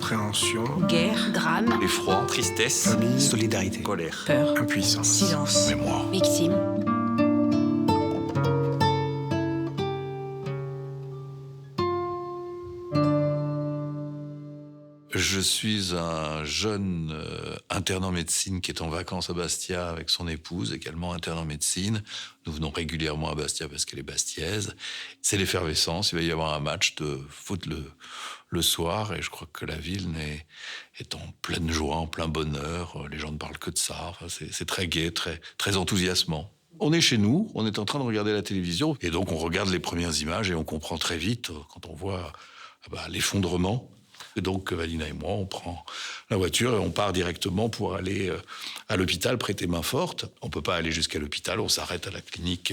Incompréhension. Guerre, drame, Effroi, tristesse, Famille. solidarité, colère, peur, Impuissance. silence, mémoire. victime. Je suis un jeune interne en médecine qui est en vacances à Bastia avec son épouse, également interne en médecine. Nous venons régulièrement à Bastia parce qu'elle est bastiaise. C'est l'effervescence. Il va y avoir un match de foot le soir et je crois que la ville est en pleine joie, en plein bonheur. Les gens ne parlent que de ça. Enfin, c'est très gai, très enthousiasmant. On est chez nous, on est en train de regarder la télévision et donc on regarde les premières images et on comprend très vite quand on voit l'effondrement. Et donc, Valina et moi, on prend la voiture et on part directement pour aller à l'hôpital prêter main forte. On ne peut pas aller jusqu'à l'hôpital, on s'arrête à la clinique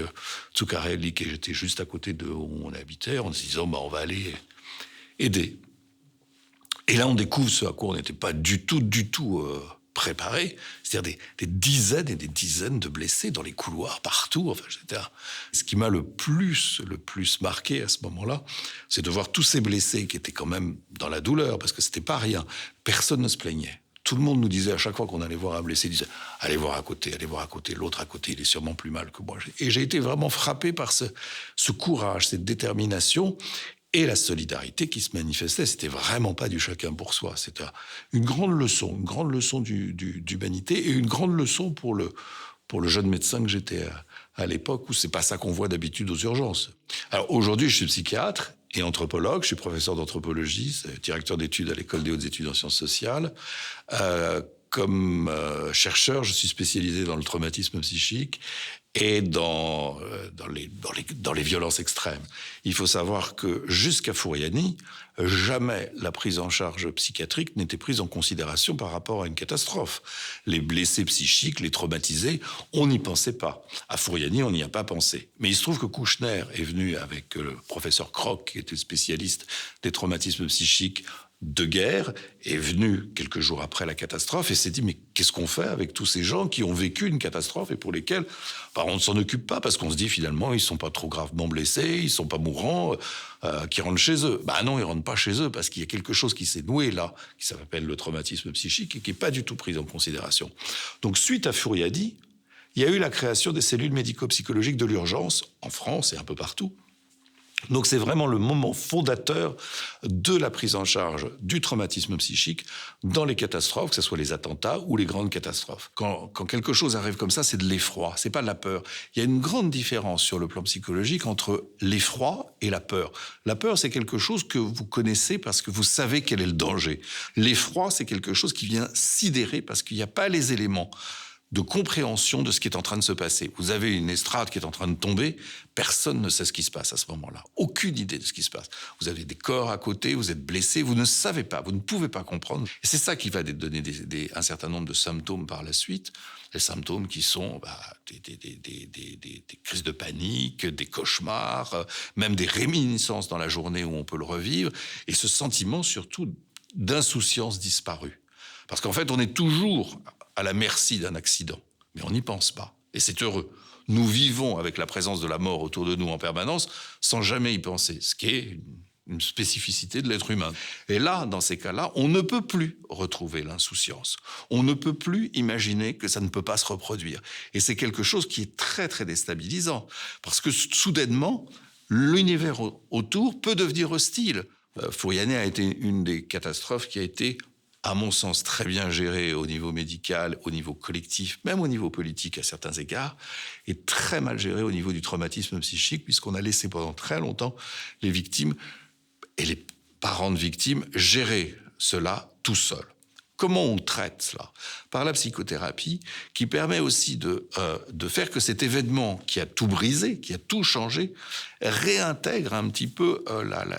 Zuccarelli, qui était juste à côté de où on habitait, en se disant on va aller aider. Et là, on découvre ce à quoi on n'était pas du tout préparé, c'est-à-dire des dizaines et des dizaines de blessés dans les couloirs, partout. Enfin, ce qui m'a le plus marqué à ce moment-là, c'est de voir tous ces blessés qui étaient quand même dans la douleur, parce que c'était pas rien. Personne ne se plaignait. Tout le monde nous disait, à chaque fois qu'on allait voir un blessé, il disait « Allez voir à côté, l'autre à côté, il est sûrement plus mal que moi. » Et j'ai été vraiment frappé par ce courage, cette détermination, et la solidarité qui se manifestait. C'était vraiment pas du chacun pour soi. C'était une grande leçon d'humanité et une grande leçon pour le jeune médecin que j'étais à l'époque, où c'est pas ça qu'on voit d'habitude aux urgences. Alors aujourd'hui, je suis psychiatre et anthropologue, je suis professeur d'anthropologie, directeur d'études à l'École des hautes études en sciences sociales. Comme chercheur, je suis spécialisé dans le traumatisme psychique et dans les violences extrêmes. Il faut savoir que jusqu'à Furiani, jamais la prise en charge psychiatrique n'était prise en considération par rapport à une catastrophe. Les blessés psychiques, les traumatisés, on n'y pensait pas. À Furiani, on n'y a pas pensé. Mais il se trouve que Kouchner est venu avec le professeur Kroc, qui était spécialiste des traumatismes psychiques de guerre, est venu quelques jours après la catastrophe et s'est dit mais qu'est-ce qu'on fait avec tous ces gens qui ont vécu une catastrophe et pour lesquels on ne s'en occupe pas parce qu'on se dit finalement ils sont pas trop gravement blessés, ils sont pas mourants, qui rentrent chez eux. Non, ils rentrent pas chez eux parce qu'il y a quelque chose qui s'est noué là, qui s'appelle le traumatisme psychique et qui est pas du tout pris en considération. Donc suite à Furiani, il y a eu la création des cellules médico-psychologiques de l'urgence en France et un peu partout. Donc c'est vraiment le moment fondateur de la prise en charge du traumatisme psychique dans les catastrophes, que ce soit les attentats ou les grandes catastrophes. Quand quelque chose arrive comme ça, c'est de l'effroi, c'est pas de la peur. Il y a une grande différence sur le plan psychologique entre l'effroi et la peur. La peur, c'est quelque chose que vous connaissez parce que vous savez quel est le danger. L'effroi, c'est quelque chose qui vient sidérer parce qu'il n'y a pas les éléments de compréhension de ce qui est en train de se passer. Vous avez une estrade qui est en train de tomber, personne ne sait ce qui se passe à ce moment-là. Aucune idée de ce qui se passe. Vous avez des corps à côté, vous êtes blessé, vous ne savez pas, vous ne pouvez pas comprendre. Et c'est ça qui va donner un certain nombre de symptômes par la suite. Les symptômes qui sont des crises de panique, des cauchemars, même des réminiscences dans la journée où on peut le revivre, et ce sentiment surtout d'insouciance disparue. Parce qu'en fait, on est toujours à la merci d'un accident, mais on n'y pense pas. Et c'est heureux. Nous vivons avec la présence de la mort autour de nous en permanence, sans jamais y penser, ce qui est une spécificité de l'être humain. Et là, dans ces cas-là, on ne peut plus retrouver l'insouciance. On ne peut plus imaginer que ça ne peut pas se reproduire. Et c'est quelque chose qui est très, très déstabilisant, parce que soudainement, l'univers autour peut devenir hostile. Furiani a été une des catastrophes qui a été, à mon sens, très bien géré au niveau médical, au niveau collectif, même au niveau politique à certains égards, et très mal géré au niveau du traumatisme psychique, puisqu'on a laissé pendant très longtemps les victimes et les parents de victimes gérer cela tout seuls. Comment on traite cela ? Par la psychothérapie, qui permet aussi de faire que cet événement qui a tout brisé, qui a tout changé, réintègre un petit peu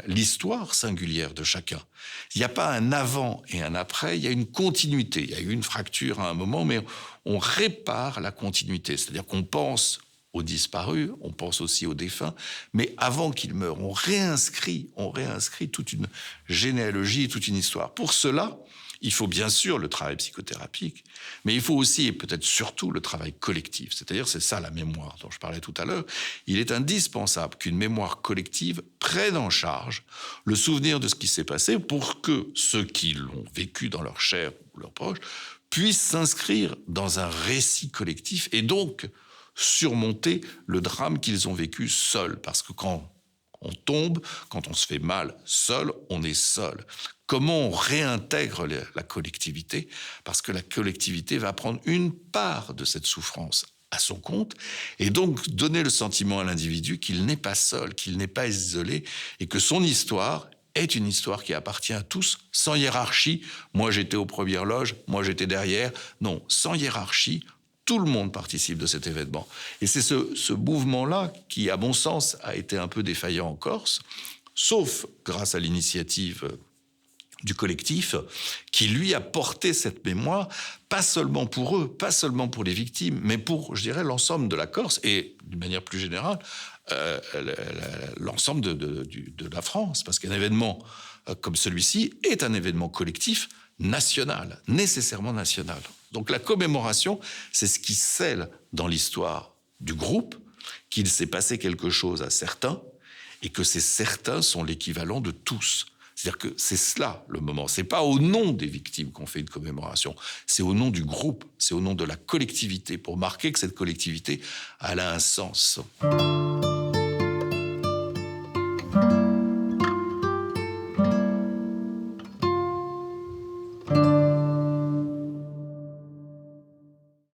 l'histoire singulière de chacun. Il n'y a pas un avant et un après, il y a une continuité. Il y a eu une fracture à un moment, mais on répare la continuité. C'est-à-dire qu'on pense aux disparus, on pense aussi aux défunts, mais avant qu'ils meurent, on réinscrit toute une généalogie, toute une histoire. Pour cela, il faut bien sûr le travail psychothérapique, mais il faut aussi, et peut-être surtout, le travail collectif. C'est-à-dire, c'est ça la mémoire dont je parlais tout à l'heure. Il est indispensable qu'une mémoire collective prenne en charge le souvenir de ce qui s'est passé pour que ceux qui l'ont vécu dans leur chair ou leurs proches puissent s'inscrire dans un récit collectif et donc surmonter le drame qu'ils ont vécu seuls. Parce que quand on tombe, quand on se fait mal seul, on est seul. Comment on réintègre la collectivité? Parce que la collectivité va prendre une part de cette souffrance à son compte et donc donner le sentiment à l'individu qu'il n'est pas seul, qu'il n'est pas isolé et que son histoire est une histoire qui appartient à tous, sans hiérarchie. Moi, j'étais aux premières loges, moi, j'étais derrière. Non, sans hiérarchie, tout le monde participe de cet événement. Et c'est ce mouvement-là qui, à mon sens, a été un peu défaillant en Corse, sauf grâce à l'initiative du collectif, qui lui a porté cette mémoire, pas seulement pour eux, pas seulement pour les victimes, mais pour, je dirais, l'ensemble de la Corse et, d'une manière plus générale, l'ensemble de la France. Parce qu'un événement comme celui-ci est un événement collectif national, nécessairement national. Donc la commémoration, c'est ce qui scelle dans l'histoire du groupe qu'il s'est passé quelque chose à certains et que ces certains sont l'équivalent de tous. C'est-à-dire que c'est cela le moment. C'est pas au nom des victimes qu'on fait une commémoration. C'est au nom du groupe, c'est au nom de la collectivité, pour marquer que cette collectivité, elle a un sens.